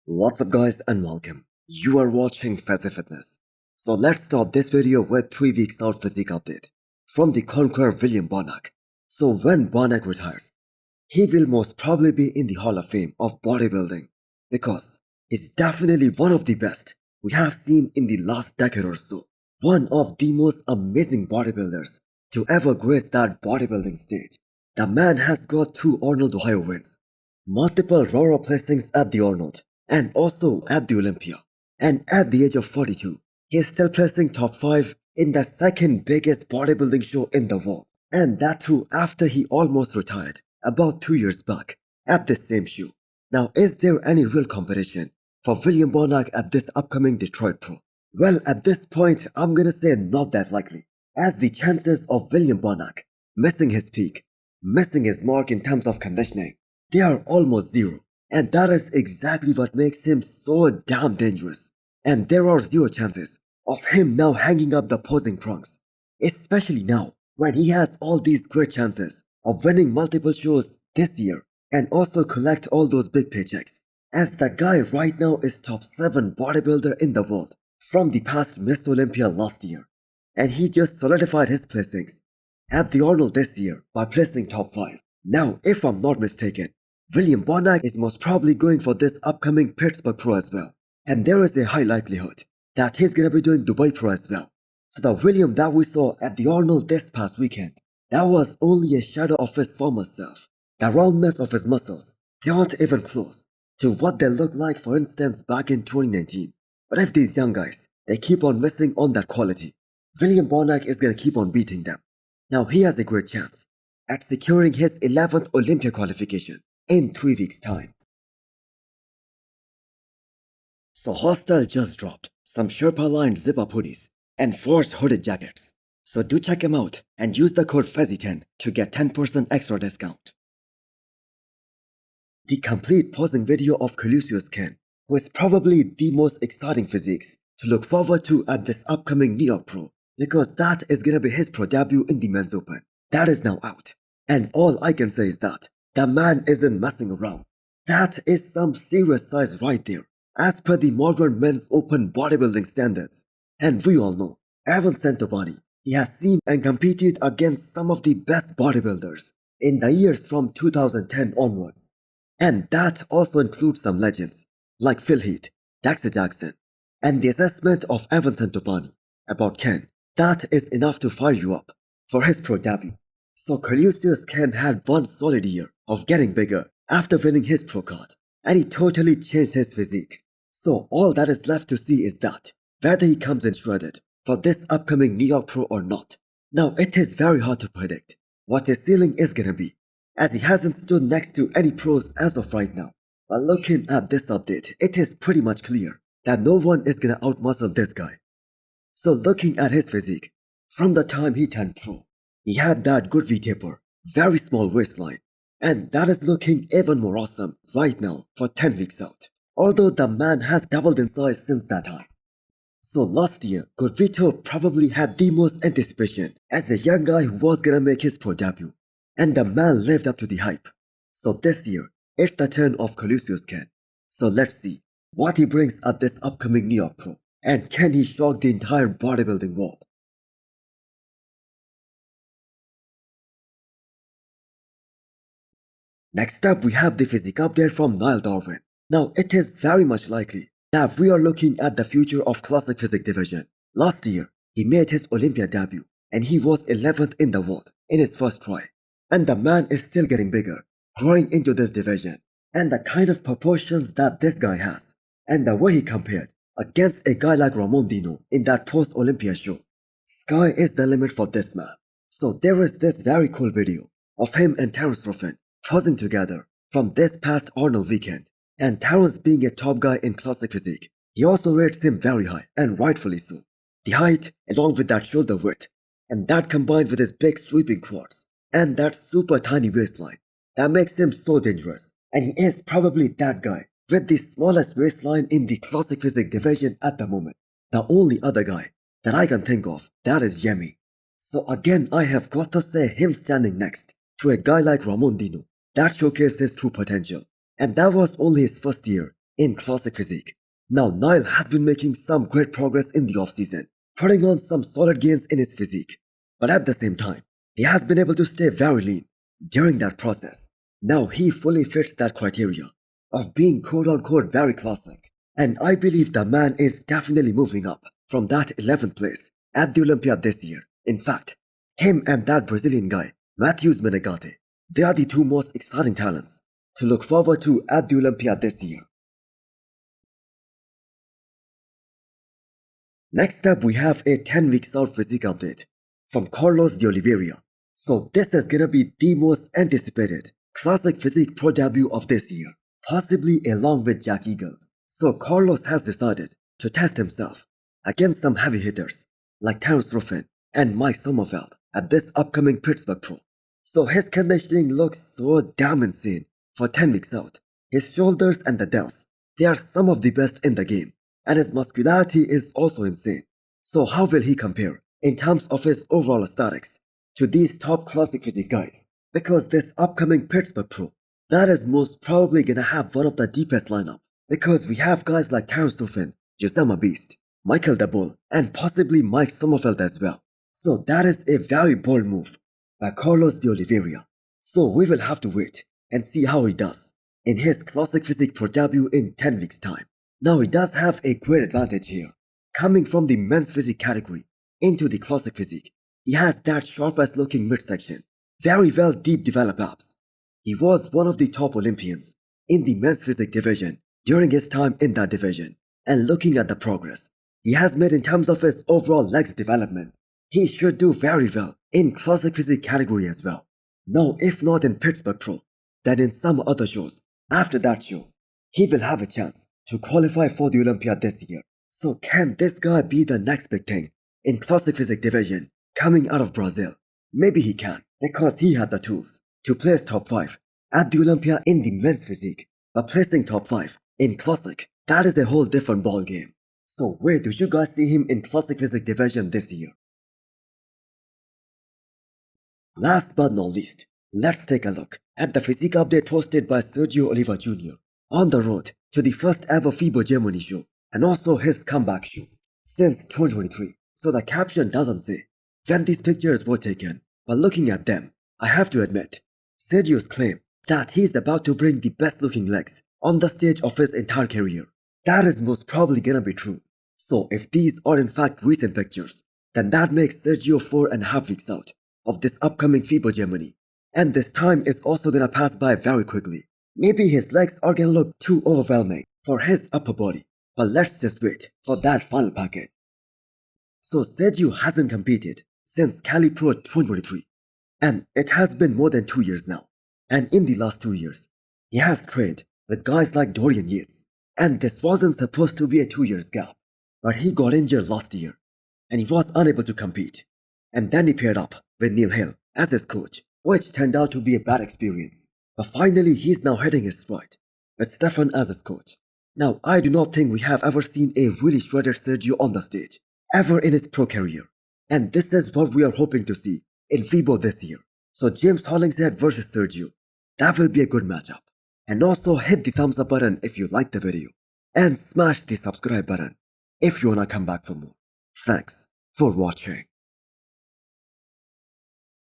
What's up guys and welcome. You are watching Fazi Fitness. So let's start this video with 3 weeks out physique update from the conqueror William Bonac. So when Bonac retires, he will most probably be in the Hall of Fame of bodybuilding because he's definitely one of the best we have seen in the last decade or so. One of the most amazing bodybuilders to ever grace that bodybuilding stage. The man has got 2 Arnold Ohio wins, multiple Raw placings at the Arnold, and also at the Olympia. And at the age of 42, he is still placing top 5 in the second biggest bodybuilding show in the world. And that too after he almost retired about 2 years back at this same show. Now is there any real competition for William Bonac at this upcoming Detroit Pro? Well, at this point I'm gonna say not that likely, as the chances of William Bonac missing his peak, missing his mark in terms of conditioning, they are almost zero. And that is exactly what makes him so damn dangerous. And there are zero chances of him now hanging up the posing trunks, especially now when he has all these great chances of winning multiple shows this year and also collect all those big paychecks, as the guy right now is top 7 bodybuilder in the world from the past Miss Olympia last year, and he just solidified his placings at the Arnold this year by placing top 5. Now if I'm not mistaken, William Bonac is most probably going for this upcoming Pittsburgh Pro as well, and there is a high likelihood that he's gonna be doing Dubai Pro as well. So the William that we saw at the Arnold this past weekend, that was only a shadow of his former self. The roundness of his muscles, they aren't even close to what they looked like for instance back in 2019. But if these young guys, they keep on missing on that quality, William Bonac is gonna keep on beating them. Now he has a great chance at securing his 11th Olympia qualification in 3 weeks time. So Hostile just dropped some Sherpa lined zip-up hoodies and Force hooded jackets. So do check them out and use the code Fazi10 to get 10% extra discount. The complete posing video of Collosus Ken, who is probably the most exciting physiques to look forward to at this upcoming New York Pro, because that is gonna be his pro debut in the men's open. That is now out. And all I can say is that the man isn't messing around. That is some serious size right there, as per the modern men's open bodybuilding standards. And we all know, Evan Santobani, he has seen and competed against some of the best bodybuilders in the years from 2010 onwards. And that also includes some legends like Phil Heath, Dexter Jackson, and the assessment of Evan Santobani about Ken, that is enough to fire you up for his pro debut. So Collosus Ken had one solid year of getting bigger after winning his pro card, and he totally changed his physique. So all that is left to see is that whether he comes in shredded for this upcoming New York Pro or not. Now it is very hard to predict what his ceiling is gonna be, as he hasn't stood next to any pros as of right now. But looking at this update, it is pretty much clear that no one is gonna outmuscle this guy. So looking at his physique, from the time he turned pro, he had that good V-taper, very small waistline, and that is looking even more awesome right now for 10 weeks out, although the man has doubled in size since that time. So last year, Gurvito probably had the most anticipation as a young guy who was gonna make his pro debut, and the man lived up to the hype. So this year, it's the turn of Collosus Ken. So let's see what he brings at this upcoming New York Pro, and can he shock the entire bodybuilding world. Next up, we have the physique update from Niall Darwen. Now, it is very much likely that we are looking at the future of classic physique division. Last year, he made his Olympia debut, and he was 11th in the world in his first try. And the man is still getting bigger, growing into this division. And the kind of proportions that this guy has, and the way he compared against a guy like Ramon Dino in that post-Olympia show. Sky is the limit for this man. So there is this very cool video of him and Terence Ruffin posing together from this past Arnold weekend, and Terence being a top guy in classic physique, he also rates him very high, and rightfully so. The height along with that shoulder width, and that combined with his big sweeping quads, and that super tiny waistline, that makes him so dangerous, and he is probably that guy with the smallest waistline in the classic physique division at the moment. The only other guy that I can think of, that is Yemi. So again I have got to say him standing next to a guy like Ramon Dino, that showcased his true potential. And that was only his first year in classic physique. Now Niall has been making some great progress in the offseason, putting on some solid gains in his physique. But at the same time, he has been able to stay very lean during that process. Now he fully fits that criteria of being quote-unquote very classic. And I believe the man is definitely moving up from that 11th place at the Olympia this year. In fact, him and that Brazilian guy, Matheus Menegate, they are the two most exciting talents to look forward to at the Olympia this year. Next up, we have a 10 weeks out physique update from Carlos Deoliveira. So this is gonna be the most anticipated classic physique pro debut of this year, possibly along with Jack Eagles. So Carlos has decided to test himself against some heavy hitters like Terence Ruffin and Mike Sommerfeld at this upcoming Pittsburgh Pro. So his conditioning looks so damn insane for 10 weeks out. His shoulders and the delts, they are some of the best in the game, and his muscularity is also insane. So how will he compare in terms of his overall aesthetics to these top classic physique guys? Because this upcoming Pittsburgh Pro, that is most probably gonna have one of the deepest lineup, because we have guys like Terence Ruffin, Josema Beast, Michael Dabol, and possibly Mike Sommerfeld as well. So that is a very bold move by Carlos Deoliveira. So we will have to wait and see how he does in his classic physique pro debut in 10 weeks time. Now he does have a great advantage here. Coming from the men's physique category into the classic physique, he has that sharp-ass looking midsection, very well deep developed abs. He was one of the top Olympians in the men's physique division during his time in that division, and looking at the progress he has made in terms of his overall legs development, he should do very well in classic physique category as well. Now if not in Pittsburgh Pro, then in some other shows after that show, he will have a chance to qualify for the Olympia this year. So can this guy be the next big thing in classic physique division coming out of Brazil? Maybe he can, because he had the tools to place top 5 at the Olympia in the men's physique. But placing top 5 in classic, that is a whole different ball game. So where do you guys see him in classic physique division this year? Last but not least, let's take a look at the physique update posted by Sergio Oliva Jr. on the road to the first ever FIBO Germany show, and also his comeback show since 2023. So the caption doesn't say when these pictures were taken, but looking at them, I have to admit, Sergio's claim that he's about to bring the best looking legs on the stage of his entire career, that is most probably gonna be true. So if these are in fact recent pictures, then that makes Sergio 4.5 weeks out of this upcoming FIBO Germany, and this time is also gonna pass by very quickly. Maybe his legs are gonna look too overwhelming for his upper body, but let's just wait for that final package. So Sergio hasn't competed since Cali Pro 2023, and it has been more than 2 years now. And in the last 2 years, he has trained with guys like Dorian Yates, and this wasn't supposed to be a 2 years gap, but he got injured last year, and he was unable to compete. And then he paired up with Neil Hill as his coach, which turned out to be a bad experience. But finally, he's now hitting his stride with Stefan as his coach. Now, I do not think we have ever seen a really shredded Sergio on the stage, ever in his pro career. And this is what we are hoping to see in FIBO this year. So James Hollingshead versus Sergio, that will be a good matchup. And also hit the thumbs up button if you liked the video, and smash the subscribe button if you wanna come back for more. Thanks for watching.